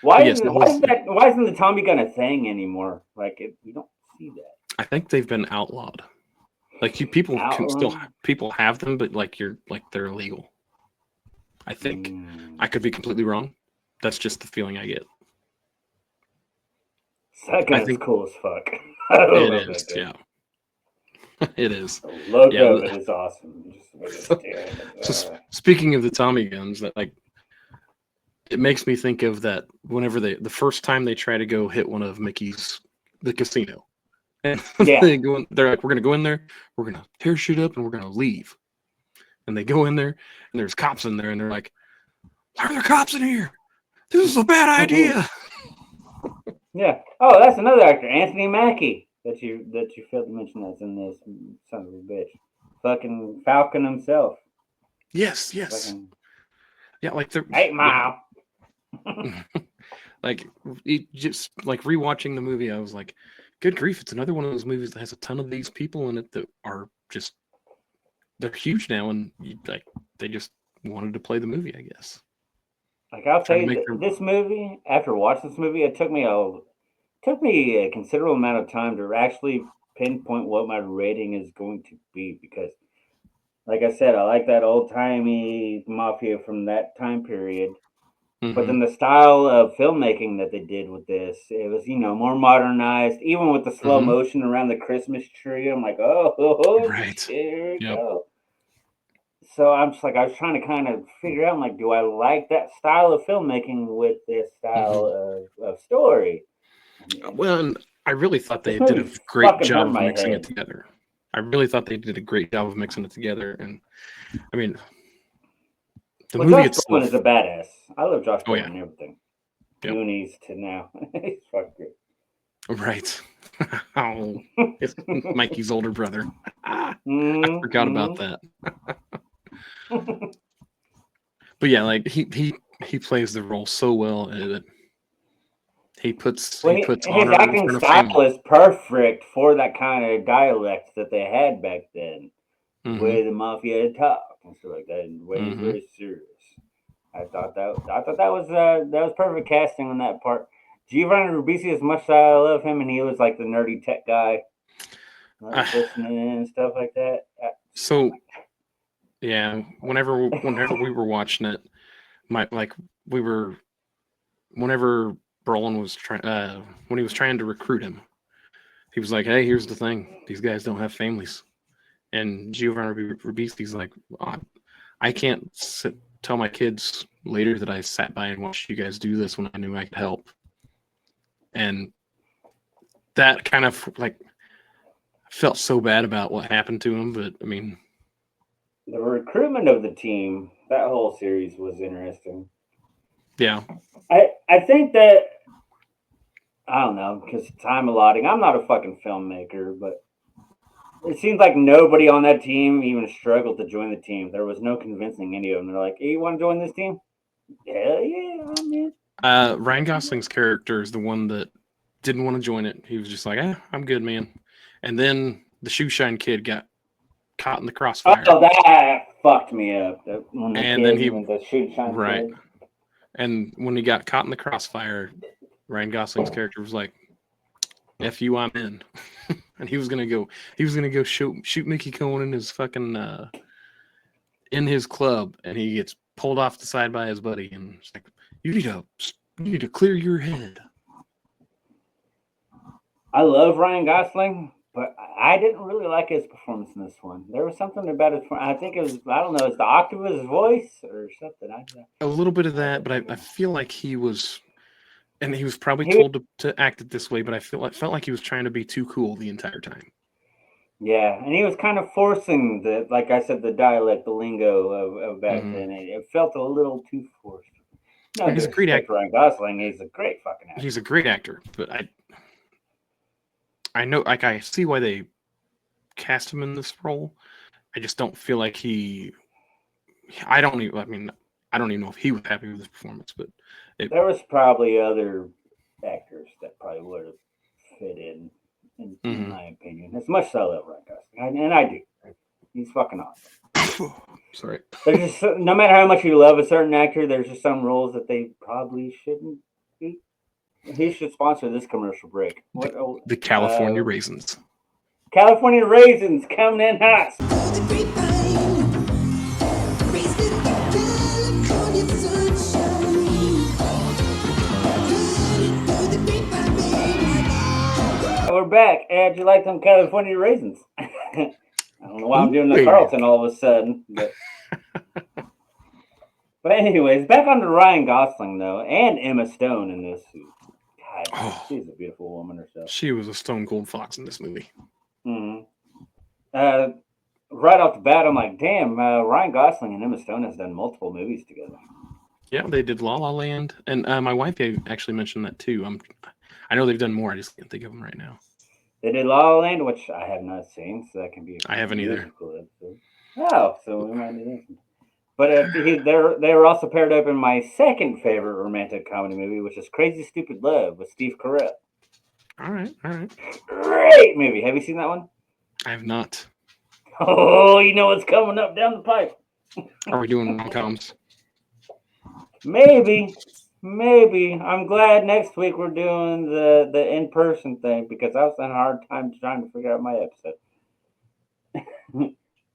Why isn't the Tommy gun a thing anymore? Like you don't see that. I think they've been outlawed. Like people have them, but they're illegal. I think. I could be completely wrong. That's just the feeling I get. That gun's cool as fuck. It is, yeah. It is. The logo of it is awesome. So speaking of the Tommy guns, that it makes me think of that whenever the first time they try to go hit one of the casino. And they're like, we're gonna go in there, we're gonna parachute up, and we're gonna leave. And they go in there, and there's cops in there, and they're like, "Why are there cops in here? This is a bad idea." Yeah. Oh, that's another actor, Anthony Mackie, that you failed to mention. That's in this son of a bitch, fucking Falcon himself. Yes. Fucking, yeah, like the 8 Mile. Like just like rewatching the movie, I was like, good grief, it's another one of those movies that has a ton of these people in it that are just they're huge now, and they just wanted to play the movie, I guess. Like I'll tell you, this movie, after watching this movie, it took me a considerable amount of time to actually pinpoint what my rating is going to be, because like I said, I like that old timey mafia from that time period. But then the style of filmmaking that they did with this, it was, more modernized, even with the slow motion around the Christmas tree. I'm like, right. Shit, here we go. So I'm just like, I was trying to kind of figure out, like, do I like that style of filmmaking with this style of story? Well, and I really thought they did a great job of mixing it together. I really thought they did a great job of mixing it together. And, I mean, the movie itself is a badass. I love Josh Brolin and everything. Goonies to now. He's fucking good. Right. It's Mikey's older brother. I forgot about that. But yeah, like he plays the role so well that he puts honor his acting style is perfect for that kind of dialect that they had back then, where the mafia talk and stuff like that, and way very serious. I thought that was perfect casting on that part. Giovanni Ribisi, as much as I love him, and he was like the nerdy tech guy, listening and stuff like that. So, yeah, whenever we were watching it, whenever Brolin was when he was trying to recruit him, he was like, "Hey, here's the thing: these guys don't have families." And Giovanni Ribisi's like, "I can't tell my kids later that I sat by and watched you guys do this when I knew I could help." And that kind of felt so bad about what happened to him, but I mean, the recruitment of the team, that whole series was interesting. Yeah. I think that, I don't know, because time allotting, I'm not a fucking filmmaker, but it seems like nobody on that team even struggled to join the team. There was no convincing any of them. They're like, "Hey, you want to join this team?" Hell yeah, I'm in. Ryan Gosling's character is the one that didn't want to join it. He was just like, "I'm good, man." And then the shoe shine kid got caught in the crossfire. Oh, that fucked me up. And then the shoe shine kid. And when he got caught in the crossfire, Ryan Gosling's character was like, "F you, I'm in." And he was gonna go shoot Mickey Cohen in his fucking in his club, and he gets pulled off the side by his buddy, and it's like, you need to clear your head. I love Ryan Gosling, but I didn't really like his performance in this one. There was something about it. I think it was, I don't know, it's the octave of his voice or something. A little bit of that, but I feel like he was, and he was probably told to act it this way, but I felt like he was trying to be too cool the entire time. Yeah, and he was kind of forcing the, like I said, the dialect, the lingo of back then. It felt a little too forced. No He's a great disrespect to Ryan Gosling. He's a great fucking actor. He's a great actor, but I know, like, I see why they cast him in this role. I just don't feel like I don't even know if he was happy with his performance, but There was probably other actors that probably would have fit in my opinion. As much as I love Ryan Gosling, and I do. He's fucking awesome. Sorry. There's just, no matter how much you love a certain actor, there's just some roles that they probably shouldn't be. He should sponsor this commercial break. The California Raisins. California Raisins coming in hot. We're back. How'd you like them California Raisins? I don't know why I'm doing the Carlton all of a sudden. But anyways, back on to Ryan Gosling, though, and Emma Stone in this. God, she's a beautiful woman herself. She was a stone cold fox in this movie. Mm-hmm. Right off the bat, I'm like, damn, Ryan Gosling and Emma Stone has done multiple movies together. Yeah, they did La La Land, and my wife actually mentioned that too. I know they've done more. I just can't think of them right now. They did La La Land, which I have not seen, so that can be. I haven't either. Episode. Oh, so we might do this. But they were also paired up in my second favorite romantic comedy movie, which is Crazy Stupid Love with Steve Carell. All right. Great movie. Have you seen that one? I have not. Oh, you know what's coming up down the pipe. Are we doing rom-coms? Maybe. I'm glad next week we're doing the in-person thing because I was having a hard time trying to figure out my episode.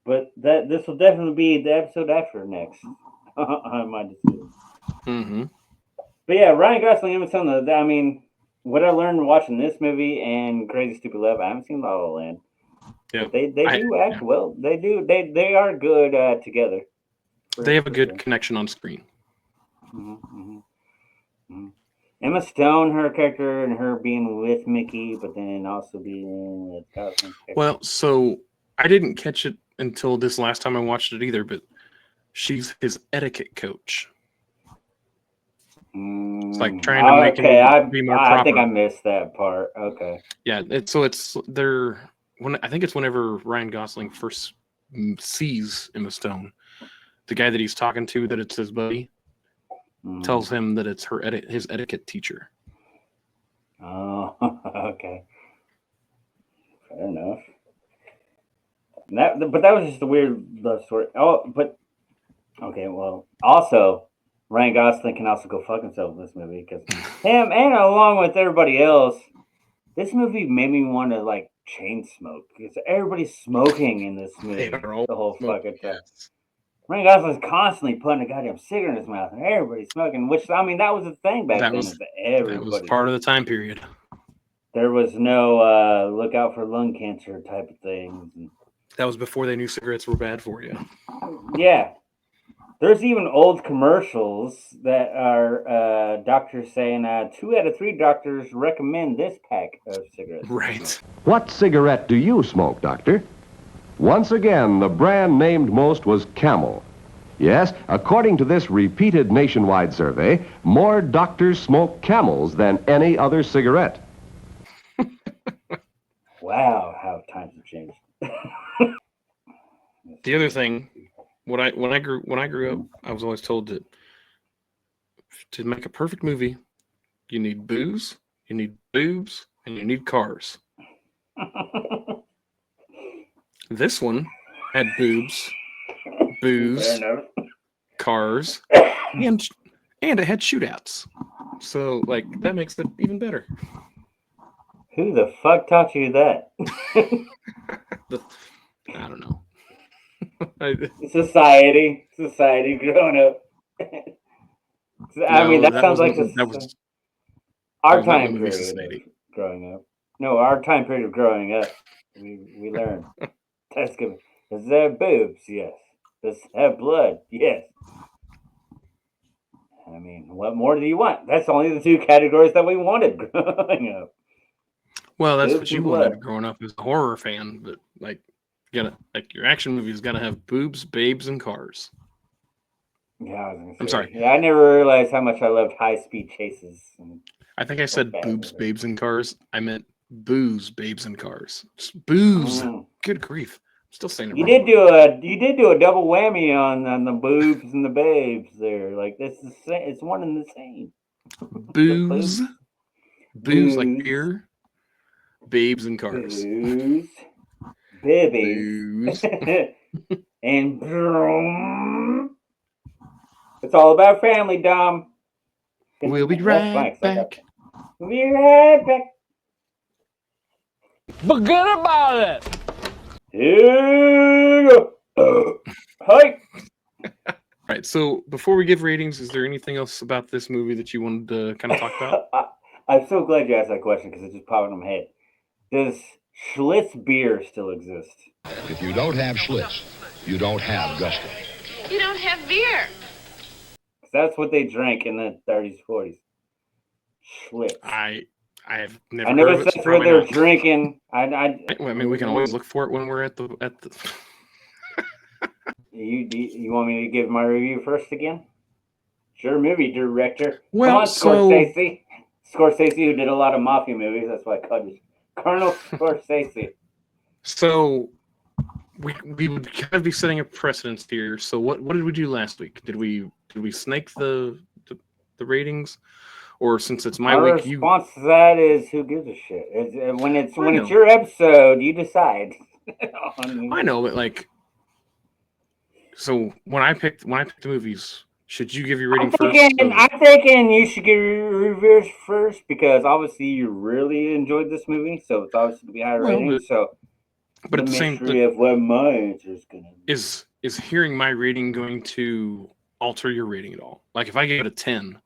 But this will definitely be the episode after next on my decision. Mm-hmm. But yeah, Ryan Gosling, Emma Stone. I mean, what I learned watching this movie and Crazy Stupid Love, I haven't seen La La Land. Yeah, they do act well. They do. They are good together. They have a good connection on screen. Emma Stone, her character, and her being with Mickey, but then also being with Gosling. Well, so I didn't catch it until this last time I watched it either, but she's his etiquette coach. It's like trying to make him be more proper. I think I missed that part. Okay. Yeah, I think it's whenever Ryan Gosling first sees Emma Stone, the guy that he's talking to, that it's his buddy, tells him that it's his etiquette teacher. Oh, okay. Fair enough. But that was just a weird love story. Oh, but okay. Well, also Ryan Gosling can also go fuck himself in this movie because him and along with everybody else, this movie made me want to like chain smoke because everybody's smoking in this movie the whole fucking time. Ryan Gosling's constantly putting a goddamn cigarette in his mouth and everybody's smoking, which I mean that was the thing back then. That was part of the time period. There was no look out for lung cancer type of things. That was before they knew cigarettes were bad for you. Yeah. There's even old commercials that are doctors saying 2 out of 3 doctors recommend this pack of cigarettes. Right. What cigarette do you smoke, Doctor? Once again, the brand named most was Camel. Yes, according to this repeated nationwide survey, more doctors smoke Camels than any other cigarette. Wow, how times have changed. The other thing, when I grew up, I was always told that to make a perfect movie, you need booze, you need boobs, and you need cars. This one had boobs, booze, cars, and it had shootouts. So like that makes it even better. Who the fuck taught you that? I don't know. Society growing up. I mean, that sounds like our time period of growing up. No, our time period of growing up. We learned. That's good. Does it have boobs? Yes. Does it have blood? Yes. I mean, what more do you want? That's only the 2 categories that we wanted growing up. Well, that's Boobs what you and wanted blood. growing up as a horror fan, but like, your action movies gotta have boobs, babes, and cars. Yeah, I was gonna I'm say. sorry. Yeah, I never realized how much I loved high-speed chases. And I think I like said that. boobs, babes, and cars. I meant booze, babes, and cars. Just booze. Good grief! I'm still saying it You wrong. did do a double whammy on the boobs and the babes there. Like this is it's one and the same. Booze, booze like Booze, beer, babes, and cars. booze, babies, Booze. and vroom. It's all about family, Dom. We'll be That's right fine, 'cause I got back. We'll be right back. Forget about it. Here you go. Hi. All right. So before we give ratings, is there anything else about this movie that you wanted to kind of talk about? I'm so glad you asked that question because it just popped in my head. Does Schlitz beer still exist? If you don't have Schlitz, you don't have gusto. You don't have beer. 'Cause that's what they drank in the 30s, 40s. Schlitz. I have never I heard noticed of it. So that's what probably they're not. drinking. I mean, we can always look for it when we're at the. You want me to give my review first again? Sure, movie director. Well, Come on, so- Scorsese. Scorsese, who did a lot of mafia movies. That's why I called you Colonel Scorsese. So we would kind of be setting a precedence here. So what did we do last week? Did we snake the ratings, or since it's my My week, you? response to that is, who gives a shit? When it's I know. your episode, you decide. I know, but like, so when I picked the movies, should you give your rating first? I'm thinking you should give your reviews first because obviously you really enjoyed this movie, so it's obviously to be high Well, rating. but at the same mystery of what my answer is gonna be. is hearing my rating going to alter your rating at all? Like, if I gave it a 10,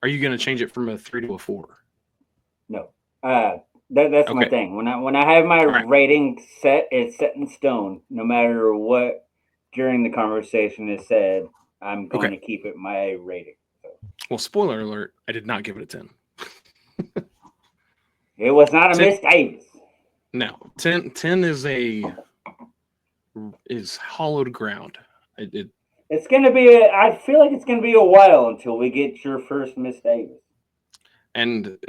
are you going to change it from a 3 to a 4? No. That's my Okay. thing. When I have my Alright. rating set, it's set in stone. No matter what during the conversation is said, I'm going to keep it my rating. So. Well, spoiler alert, I did not give it a 10. It was not a 10 Miss Davis. No, 10 is hollowed ground. It's gonna be. I feel like it's gonna be a while until we get your first Miss Davis. And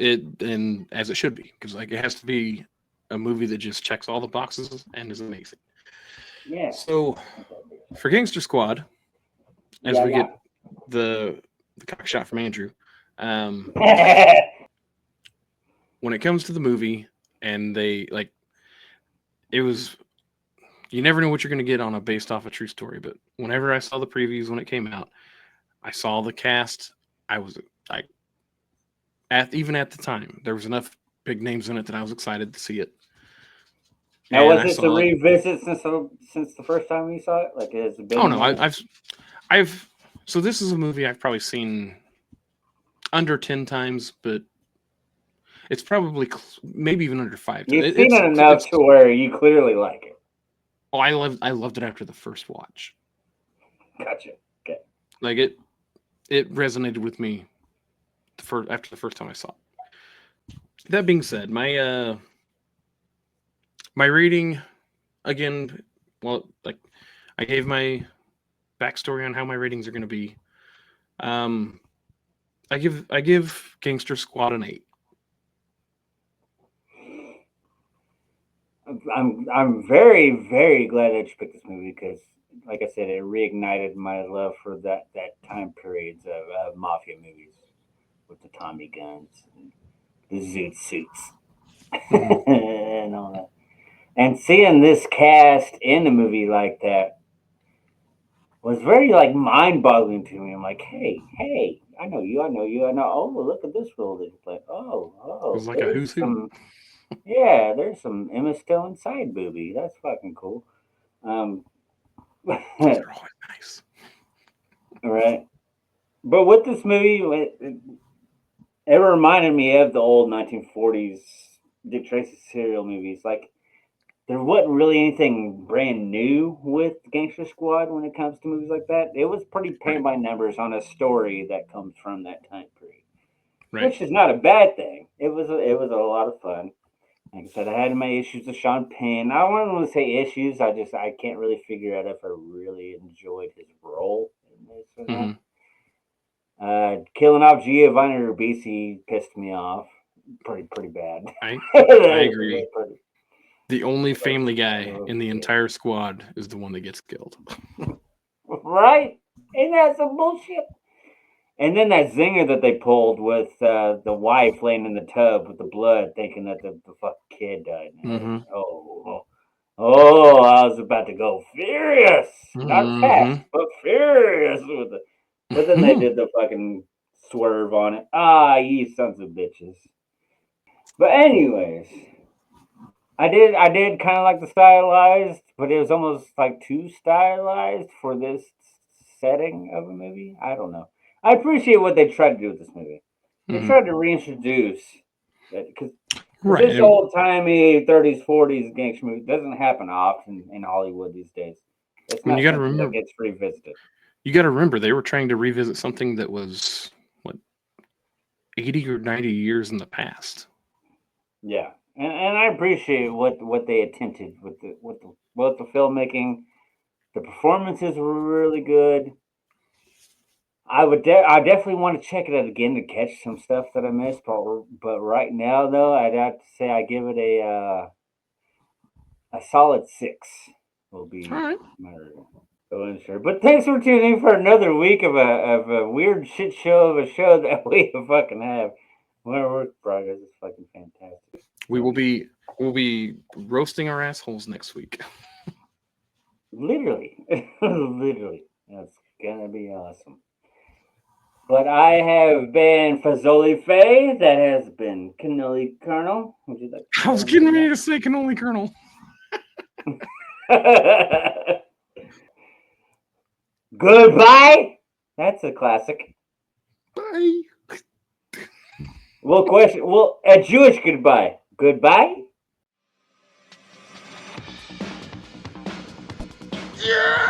as it should be, because like it has to be a movie that just checks all the boxes and is amazing. Yeah. So for Gangster Squad, as we get the cock shot from Andrew, when it comes to the movie, and they like, it was, you never know what you're going to get on a based off a true story. But whenever I saw the previews when it came out, I saw the cast. I was like, even at the time, there was enough big names in it that I was excited to see it. Now, And was it a revisit since the first time you saw it? Like, has it been? Oh no, I've. So this is a movie I've probably seen under 10 times, but it's probably maybe even under 5. You've seen it enough to where you clearly like it. Oh, I loved it after the first watch. Gotcha. Okay. Like it resonated with me after the first time I saw it. That being said, my rating, again, well, like I gave my backstory on how my ratings are going to be. I give Gangster Squad an 8. I'm very, very glad that you picked this movie because, like I said, it reignited my love for that time periods of mafia movies with the Tommy guns and the zoot suits and all that. And seeing this cast in a movie like that was very like mind-boggling to me. I'm like, hey, I know you. Oh, look at this role that you played. Oh, it was like a who's who. Yeah, there's some Emma Stone side booby. That's fucking cool. They're always nice. All right. But with this movie, it reminded me of the old 1940s Dick Tracy serial movies. Like, there wasn't really anything brand new with Gangster Squad when it comes to movies like that. It was pretty paint by numbers on a story that comes from that time period, which is not a bad thing. It was a lot of fun. Like I said, I had my issues with Sean Penn. I don't want to say issues. I can't really figure out if I really enjoyed his role in this or not. Killing off Giovanni Ribisi pissed me off pretty bad. I agree. The only Family Guy in the entire squad is the one that gets killed. Right? Ain't that some bullshit? And then that zinger that they pulled with the wife laying in the tub with the blood, thinking that the fucking kid died. Oh, I was about to go furious. Not fast, but furious with it. But then they did the fucking swerve on it. Ah, you sons of bitches. But anyways, I did kind of like the stylized, but it was almost like too stylized for this setting of a movie. I don't know. I appreciate what they tried to do with this movie. They tried to reintroduce because this old timey 30s 40s gangster movie doesn't happen often in Hollywood these days. It's not you got to something remember that gets revisited. You got to remember they were trying to revisit something that was what 80 or 90 years in the past. Yeah, and I appreciate what they attempted with the filmmaking. The performances were really good. I definitely want to check it out again to catch some stuff that I missed. But right now, though, I'd have to say I give it a solid 6. Will be All right. my answer. But thanks for tuning in for another week of a weird shit show of a show that we fucking have. Our work progress is fucking fantastic. We'll be roasting our assholes next week. Literally. That's gonna be awesome. But I have been Fazoli Faye. That has been Cannoli Colonel. Would you like to I was getting ready to say Cannoli Colonel. Goodbye. That's a classic. Bye. A Jewish goodbye. Goodbye. Yeah!